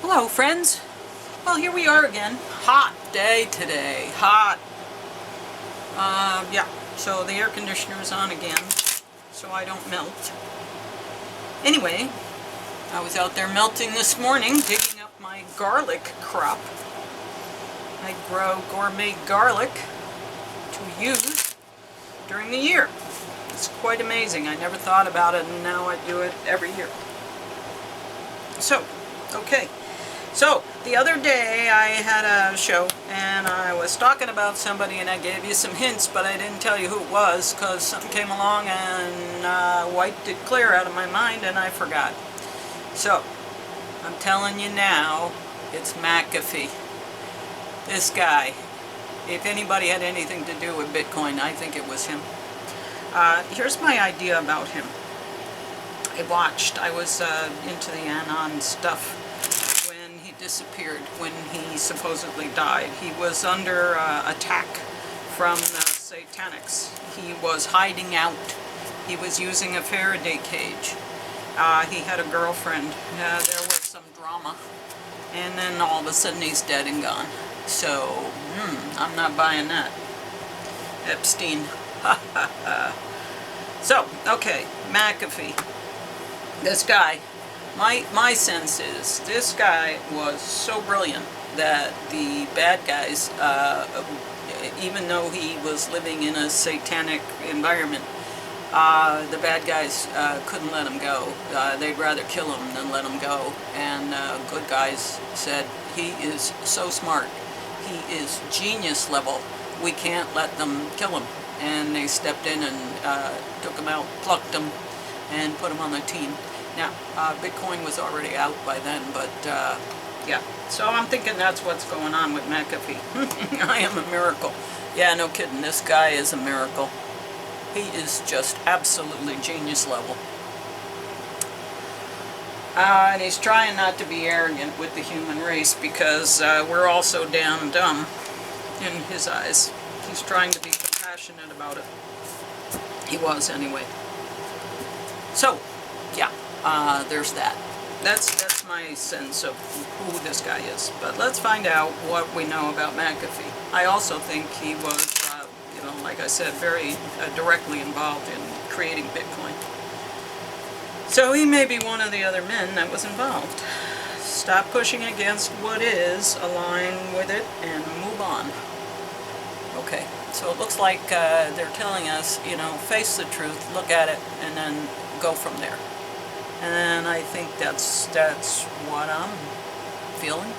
Hello friends. Well, here we are again. Hot day today. Hot. Yeah, so the air conditioner is on again so I don't melt. Anyway, I was out there melting this morning digging up my garlic crop. I grow gourmet garlic to use during the year. It's quite amazing. I never thought about it and now I do it every year. So, okay. So, the other day I had a show and I was talking about somebody and I gave you some hints, but I didn't tell you who it was because something came along and wiped it clear out of my mind and I forgot. So, I'm telling you now, it's McAfee. This guy. If anybody had anything to do with Bitcoin, I think it was him. Here's my idea about him. I was into the Anons stuff when he disappeared, when he supposedly died. He was under attack from the Satanics. He was hiding out. He was using a Faraday cage. He had a girlfriend. There was some drama. And then all of a sudden he's dead and gone. So, I'm not buying that. Epstein. So, okay, McAfee. This guy, my sense is, this guy was so brilliant that the bad guys, even though he was living in a satanic environment, the bad guys couldn't let him go. They'd rather kill him than let him go. And good guys said, he is so smart. He is genius level. We can't let them kill him. And they stepped in and took him out, plucked him, and put him on the team. Now, Bitcoin was already out by then, but yeah. So I'm thinking that's what's going on with McAfee. I am a miracle. Yeah, no kidding. This guy is a miracle. He is just absolutely genius level. And he's trying not to be arrogant with the human race because we're all so damn dumb in his eyes. He's trying to be compassionate about it. He was anyway. So, yeah, there's that. That's my sense of who this guy is. But let's find out what we know about McAfee. I also think he was, like I said, very directly involved in creating Bitcoin. So he may be one of the other men that was involved. Stop pushing against what is, align with it, and move on. Okay, so it looks like they're telling us, face the truth, look at it, and then go from there. And I think that's what I'm feeling.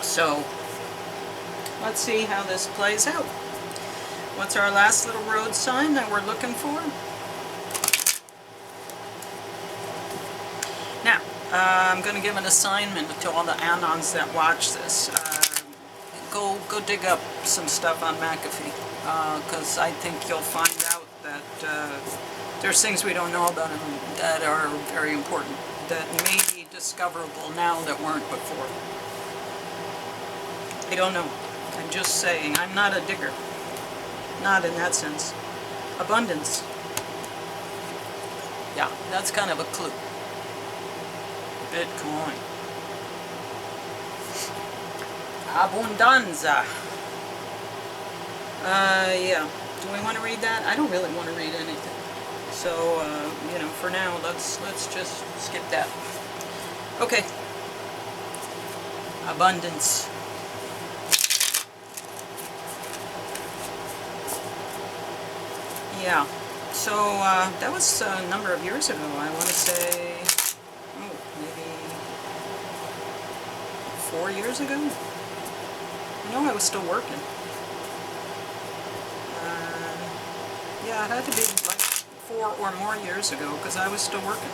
So, let's see how this plays out. What's our last little road sign that we're looking for? Now, I'm going to give an assignment to all the Anons that watch this. Go dig up some stuff on McAfee, because I think you'll find out that there's things we don't know about him that are very important, that may be discoverable now that weren't before. I don't know. I'm just saying, I'm not a digger. Not in that sense. Abundance. Yeah, that's kind of a clue. Bitcoin. Abundanza. Yeah. Do we want to read that? I don't really want to read anything. So, for now, let's just skip that. Okay. Abundance. Yeah. So, that was a number of years ago. I want to say, maybe 4 years ago? I know I was still working. Yeah, it had to be like 4 or more years ago because I was still working.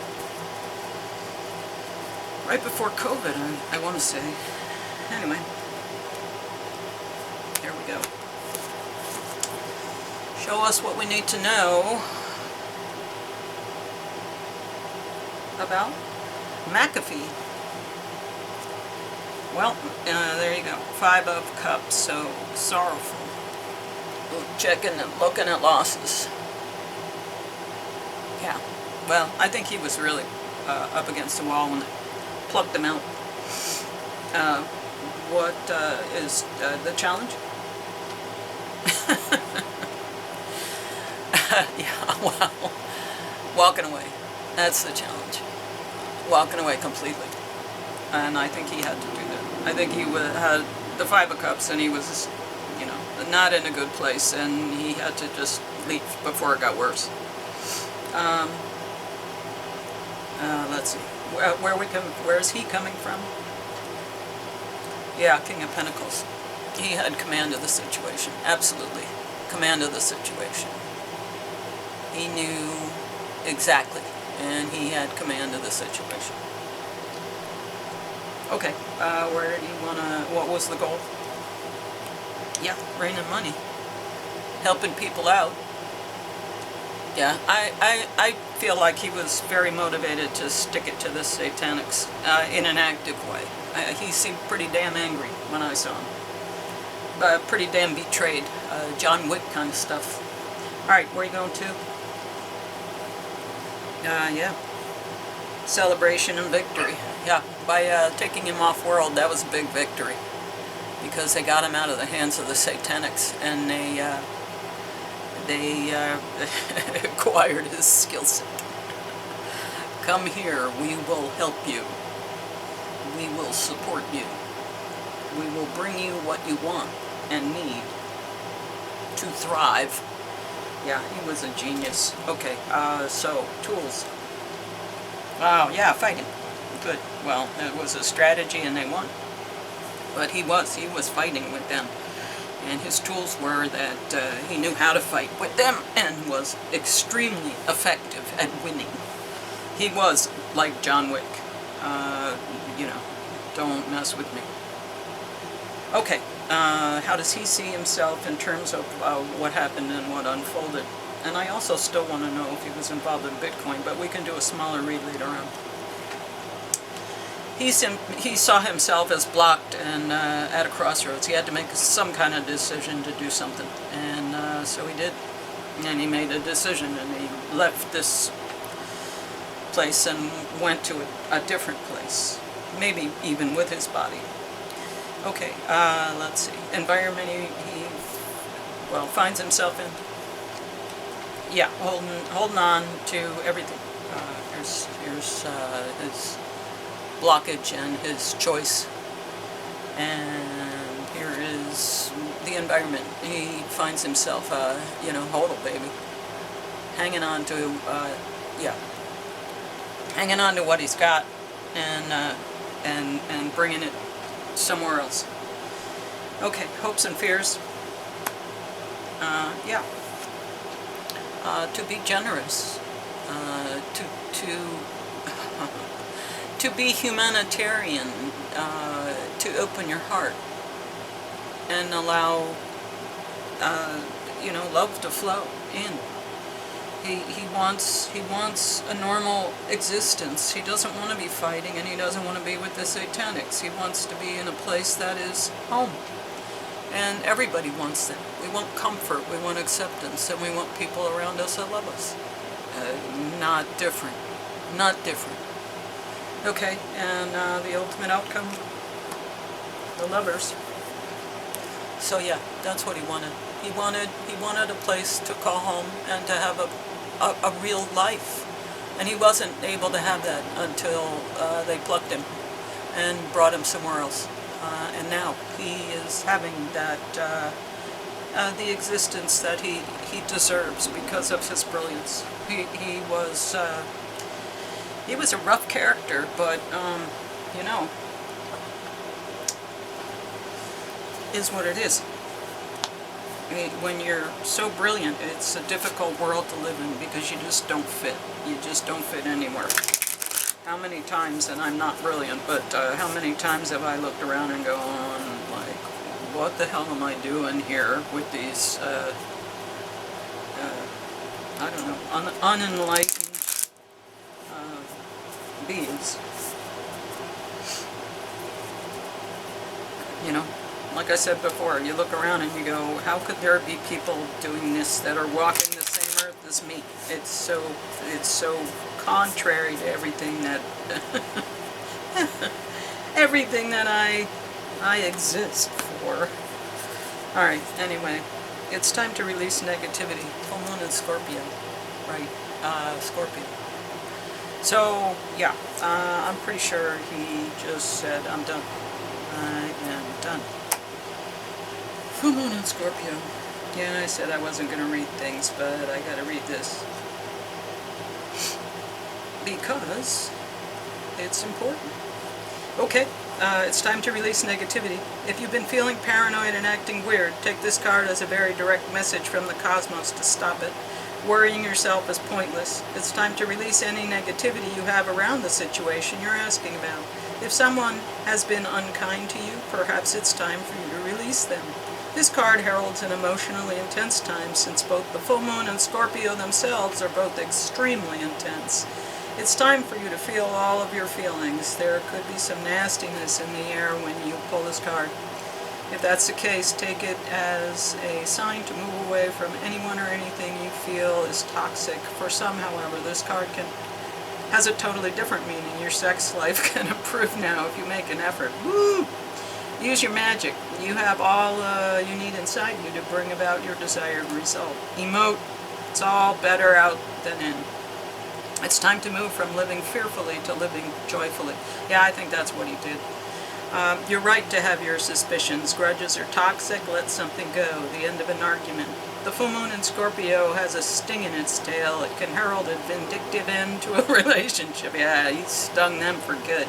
Right before COVID, I want to say. Anyway, here we go. Show us what we need to know about McAfee. Well, there you go. 5 of Cups, so sorrowful. Checking and looking at losses. Yeah. Well, I think he was really up against the wall when plucked them out. What is the challenge? Yeah, well, walking away. That's the challenge. Walking away completely. And I think he had to do that. I think he had the 5 of Cups, and he was, you know, not in a good place, and he had to just leave before it got worse. Let's see. Where is he coming from? Yeah, King of Pentacles. He had command of the situation. Absolutely. Command of the situation. He knew exactly, and he had command of the situation. Okay, where do you want to, what was the goal? Yeah, raining money. Helping people out. Yeah, I feel like he was very motivated to stick it to the Satanics in an active way. He seemed pretty damn angry when I saw him. Pretty damn betrayed. John Wick kind of stuff. Alright, where are you going to? Yeah. Celebration and victory. Yeah, by taking him off world, that was a big victory. Because they got him out of the hands of the Satanics, and they acquired his skill set. Come here, we will help you. We will support you. We will bring you what you want and need to thrive. Yeah, he was a genius. Okay, so, tools. Oh, yeah, fighting. Good. Well, it was a strategy and they won. But he was fighting with them. And his tools were that he knew how to fight with them and was extremely effective at winning. He was like John Wick. You know, don't mess with me. Okay, how does he see himself in terms of what happened and what unfolded? And I also still want to know if he was involved in Bitcoin, but we can do a smaller read later on. He saw himself as blocked and at a crossroads. He had to make some kind of decision to do something, and so he did. And he made a decision, and he left this place and went to a different place, maybe even with his body. Okay, let's see. Environment he finds himself in. Yeah, holding on to everything. Here's his blockage and his choice, and here is the environment. He finds himself, you know, hodl baby, hanging on to, hanging on to what he's got, and bringing it somewhere else. Okay, hopes and fears. Yeah. To be generous. To be humanitarian, to open your heart and allow, you know, love to flow in. He wants a normal existence. He doesn't want to be fighting, and he doesn't want to be with the Satanics. He wants to be in a place that is home. And everybody wants that. We want comfort, we want acceptance, and we want people around us that love us. Not different. Not different. Okay, and the ultimate outcome, the lovers. So yeah, that's what he wanted. He wanted a place to call home and to have a real life. And he wasn't able to have that until they plucked him and brought him somewhere else. And now he is having that, the existence that he deserves because of his brilliance. He was a rough character, but, you know, is what it is. When you're so brilliant, it's a difficult world to live in because you just don't fit. You just don't fit anywhere. How many times, and I'm not brilliant, but how many times have I looked around and gone, like, what the hell am I doing here with these, I don't know, unenlightened beings? You know, like I said before, you look around and you go, how could there be people doing this that are walking the same earth as me? It's so contrary to everything that everything that I exist for. Alright, anyway, it's time to release negativity. Full moon in Scorpio. Right, Scorpio. So, yeah, I'm pretty sure he just said, I'm done. I am done. Full moon in Scorpio. Yeah, I said I wasn't going to read things, but I got to read this. Because it's important. Okay, it's time to release negativity. If you've been feeling paranoid and acting weird, take this card as a very direct message from the cosmos to stop it. Worrying yourself is pointless. It's time to release any negativity you have around the situation you're asking about. If someone has been unkind to you, perhaps it's time for you to release them. This card heralds an emotionally intense time, since both the full moon and Scorpio themselves are both extremely intense. It's time for you to feel all of your feelings. There could be some nastiness in the air when you pull this card. If that's the case, take it as a sign to move away from anyone or anything you feel is toxic. For some, however, this card has a totally different meaning. Your sex life can improve now if you make an effort. Woo! Use your magic. You have all you need inside you to bring about your desired result. Emote. It's all better out than in. It's time to move from living fearfully to living joyfully. Yeah, I think that's what he did. You're right to have your suspicions. Grudges are toxic. Let something go. The end of an argument. The full moon in Scorpio has a sting in its tail. It can herald a vindictive end to a relationship. Yeah, he stung them for good.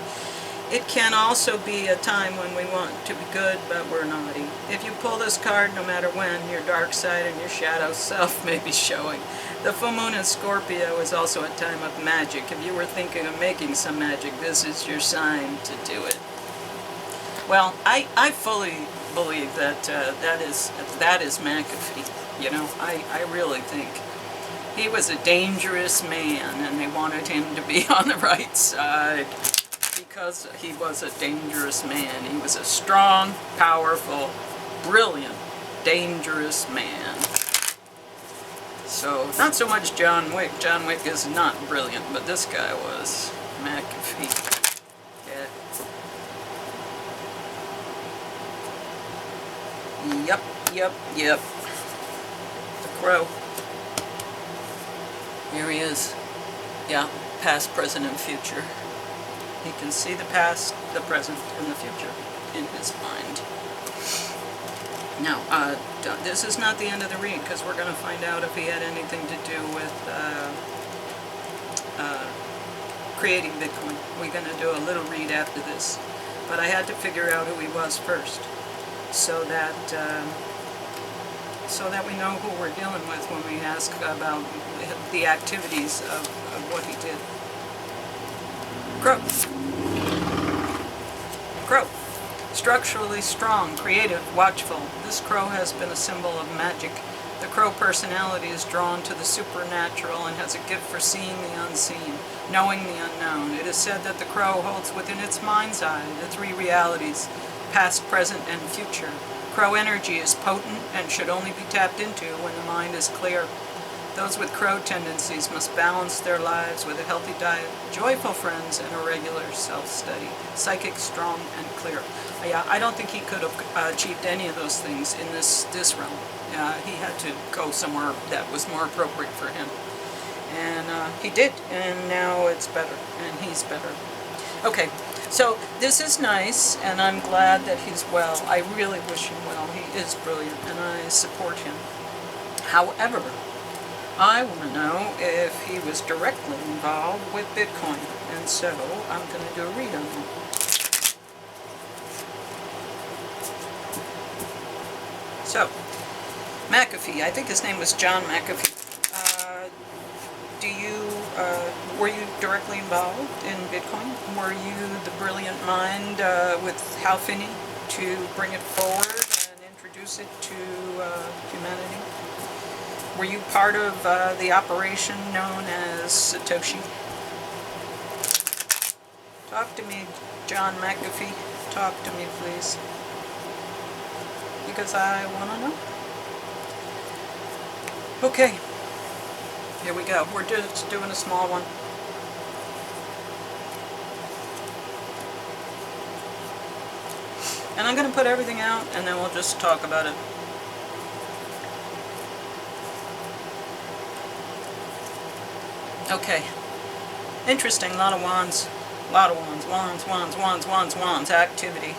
It can also be a time when we want to be good, but we're naughty. If you pull this card, no matter when, your dark side and your shadow self may be showing. The full moon in Scorpio is also a time of magic. If you were thinking of making some magic, this is your sign to do it. Well, I fully believe that that is McAfee. You know, I really think he was a dangerous man, and they wanted him to be on the right side because he was a dangerous man. He was a strong, powerful, brilliant, dangerous man. So, not so much John Wick. John Wick is not brilliant, but this guy was. McAfee. Yeah. Yep. The Crow. Here he is. Yeah, past, present, and future. He can see the past, the present, and the future in his mind. Now, this is not the end of the read, because we're going to find out if he had anything to do with creating Bitcoin. We're going to do a little read after this. But I had to figure out who he was first, so that we know who we're dealing with when we ask about the activities of what he did. Crow. Crow. Structurally strong, creative, watchful. This crow has been a symbol of magic. The crow personality is drawn to the supernatural and has a gift for seeing the unseen, knowing the unknown. It is said that the crow holds within its mind's eye the three realities, past, present, and future. Crow energy is potent and should only be tapped into when the mind is clear. Those with crow tendencies must balance their lives with a healthy diet, joyful friends, and a regular self-study. Psychic, strong, and clear. Yeah, I don't think he could have achieved any of those things in this realm. He had to go somewhere that was more appropriate for him. And he did, and now it's better, and he's better. Okay, so this is nice, and I'm glad that he's well. I really wish him well. He is brilliant, and I support him. However, I want to know if he was directly involved with Bitcoin, and so I'm going to do a read on him. So, McAfee, I think his name was John McAfee. Were you directly involved in Bitcoin? Were you the brilliant mind with Hal Finney to bring it forward and introduce it to humanity? Were you part of the operation known as Satoshi? Talk to me, John McAfee. Talk to me, please. Because I want to know. Okay. Here we go. We're just doing a small one. And I'm going to put everything out, and then we'll just talk about it. Okay. Interesting, a lot of wands. A lot of wands. Wands, wands, wands, wands, wands. Activity.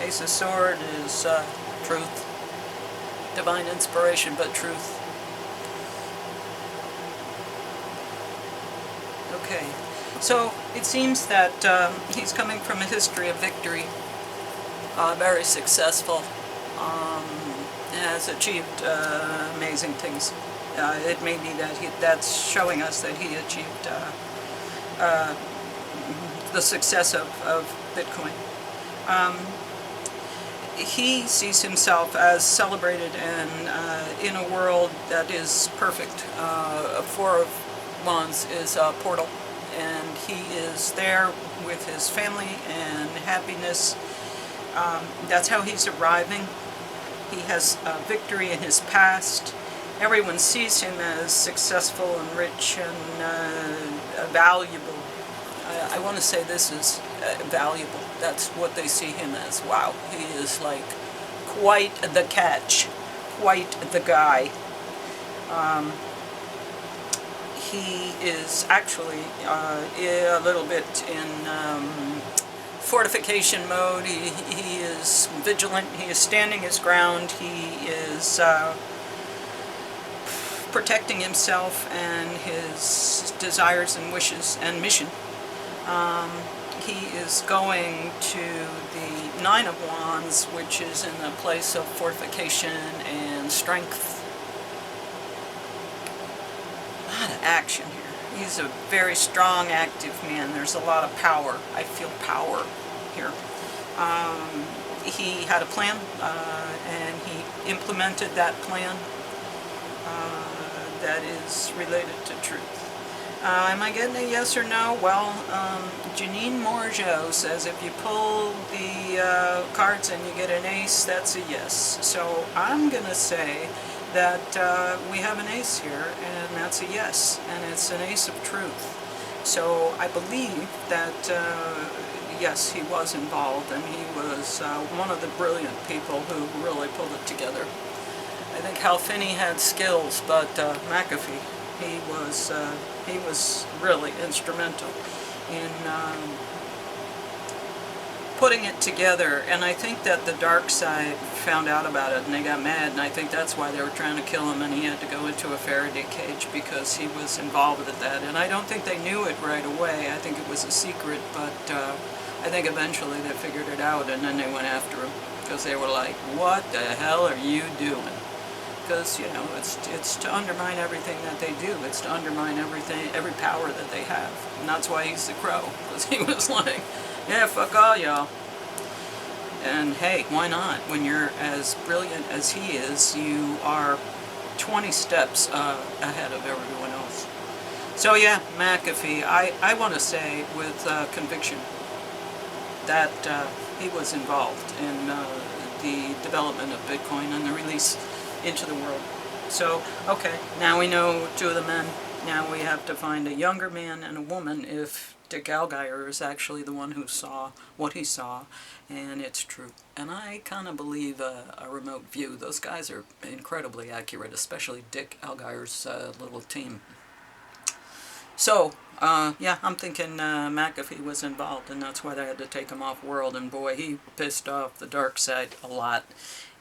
Ace of Sword is truth. Divine inspiration, but truth. Okay. So, it seems that he's coming from a history of victory. Very successful. Has achieved amazing things. It may be that that's showing us that he achieved the success of Bitcoin. He sees himself as celebrated and in a world that is perfect. Four of Wands is a portal, and he is there with his family and happiness. That's how he's arriving. He has victory in his past. Everyone sees him as successful and rich and valuable. I want to say this is valuable. That's what they see him as. Wow, he is like quite the catch, quite the guy. He is actually a little bit in fortification mode. He is vigilant. He is standing his ground. He is protecting himself and his desires and wishes and mission. He is going to the Nine of Wands, which is in a place of fortification and strength. A lot of action here. He's a very strong, active man. There's a lot of power. I feel power here. He had a plan, and he implemented that plan that is related to truth. Am I getting a yes or no? Well, Janine Morgeau says if you pull the cards and you get an ace, that's a yes. So I'm going to say that we have an ace here, and that's a yes, and it's an ace of truth. So I believe that, yes, he was involved, and he was one of the brilliant people who really pulled it together. I think Hal Finney had skills, but McAfee, he was really instrumental in putting it together. And I think that the dark side found out about it, and they got mad, and I think that's why they were trying to kill him, and he had to go into a Faraday cage because he was involved with that. And I don't think they knew it right away. I think it was a secret, but I think eventually they figured it out, and then they went after him because they were like, what the hell are you doing? Because, you know, it's to undermine everything that they do. It's to undermine everything, every power that they have. And that's why he's the crow, because he was like, yeah, fuck all y'all. And hey, why not? When you're as brilliant as he is, you are 20 steps ahead of everyone else. So yeah, McAfee, I want to say with conviction that he was involved in the development of Bitcoin and the release into the world. So, okay, now we know two of the men. Now we have to find a younger man and a woman if Dick Allgaier is actually the one who saw what he saw, and it's true. And I kind of believe a remote view. Those guys are incredibly accurate, especially Dick Allgaier's little team. So, yeah, I'm thinking McAfee was involved, and that's why they had to take him off world, and boy, he pissed off the dark side a lot.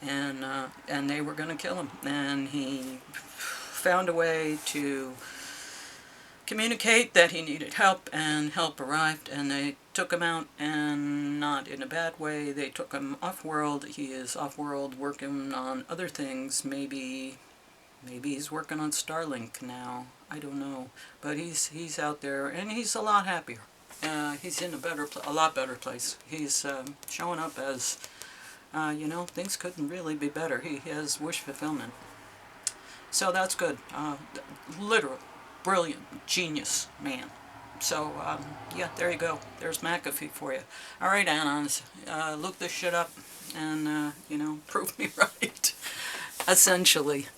And they were going to kill him, and he found a way to communicate that he needed help, and help arrived, and they took him out, and not in a bad way. They took him off-world. He is off-world working on other things. Maybe he's working on Starlink now. I don't know, but he's out there, and he's a lot happier. He's in a lot better place. He's showing up as you know, things couldn't really be better. He has wish fulfillment. So that's good. Literal, brilliant, genius man. So, yeah, there you go. There's McAfee for you. Alright, Anons, look this shit up and, you know, prove me right. Essentially.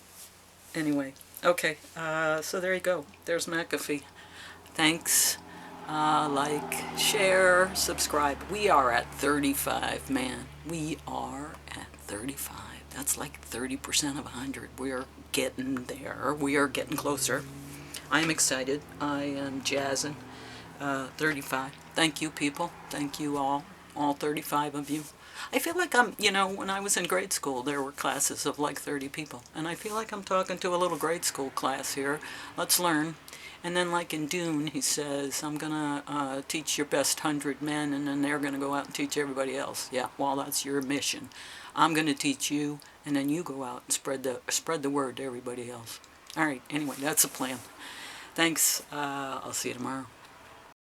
Anyway, okay, so there you go. There's McAfee. Thanks. Like, share, subscribe. We are at 35, man. We are at 35. That's like 30% of 100. We're getting there. We are getting closer. I'm excited. I am jazzing. 35. Thank you, people. Thank you all 35 of you. I feel like I'm, when I was in grade school, there were classes of like 30 people. And I feel like I'm talking to a little grade school class here. Let's learn. And then like in Dune, he says, I'm going to teach your best 100 men, and then they're going to go out and teach everybody else. Yeah, well, that's your mission. I'm going to teach you, and then you go out and spread the word to everybody else. All right, anyway, that's the plan. Thanks. I'll see you tomorrow.